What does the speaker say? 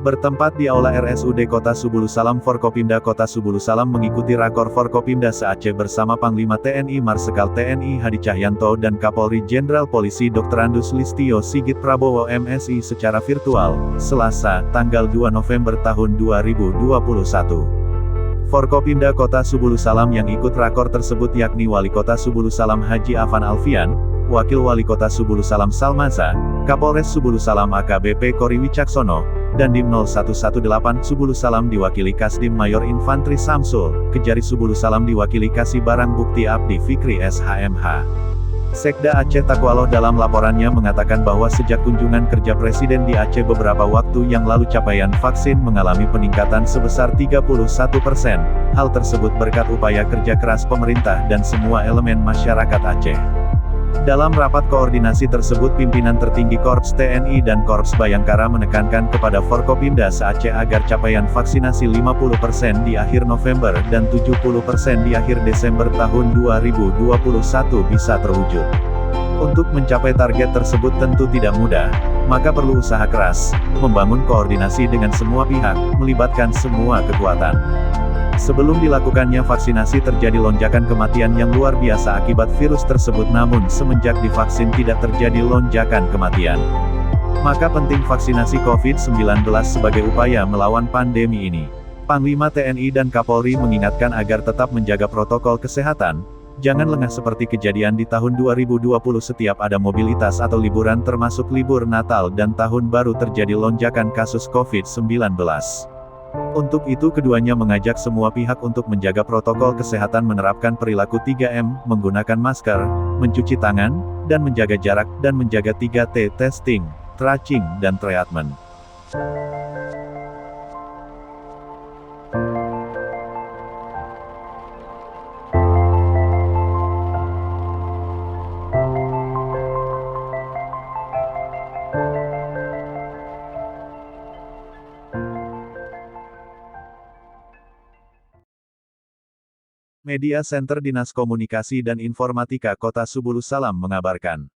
Bertempat di Aula RSUD Kota Subulu Salam, Forkopimda Kota Subulu Salam mengikuti Rakor Forkopimda se-Aceh bersama Panglima TNI Marsikal TNI Hadi Cahyanto dan Kapolri Jenderal Polisi Dr. Andus Listio Sigit Prabowo MSI secara virtual, Selasa, tanggal 2 November tahun 2021. Forkopimda Kota Subulu Salam yang ikut rakor tersebut yakni Wali Kota Subulu Salam Haji Afan Alfian, Wakil Wali Kota Subulu Salam Salmaza, Kapolres Subulu Salam AKBP Kori Wicaksono, dan Dim 0118 Subulu Salam diwakili Kasdim Mayor Infantri Samsul, Kejari Subulu Salam diwakili Kasih Barang Bukti Abdi Fikri SHMH. Sekda Aceh Takwaloh dalam laporannya mengatakan bahwa sejak kunjungan kerja Presiden di Aceh beberapa waktu yang lalu capaian vaksin mengalami peningkatan sebesar 31%. Hal tersebut berkat upaya kerja keras pemerintah dan semua elemen masyarakat Aceh. Dalam rapat koordinasi tersebut pimpinan tertinggi Korps TNI dan Korps Bayangkara menekankan kepada Forkopimda se-Aceh agar capaian vaksinasi 50% di akhir November dan 70% di akhir Desember tahun 2021 bisa terwujud. Untuk mencapai target tersebut tentu tidak mudah, maka perlu usaha keras, membangun koordinasi dengan semua pihak, melibatkan semua kekuatan. Sebelum dilakukannya vaksinasi terjadi lonjakan kematian yang luar biasa akibat virus tersebut, namun semenjak divaksin tidak terjadi lonjakan kematian. Maka penting vaksinasi COVID-19 sebagai upaya melawan pandemi ini. Panglima TNI dan Kapolri mengingatkan agar tetap menjaga protokol kesehatan, jangan lengah seperti kejadian di tahun 2020 setiap ada mobilitas atau liburan termasuk libur Natal dan Tahun Baru terjadi lonjakan kasus COVID-19. Untuk itu keduanya mengajak semua pihak untuk menjaga protokol kesehatan, menerapkan perilaku 3M, menggunakan masker, mencuci tangan, dan menjaga jarak, dan menjaga 3T testing, tracing, dan treatment. Media Center Dinas Komunikasi dan Informatika Kota Subulu Salam mengabarkan.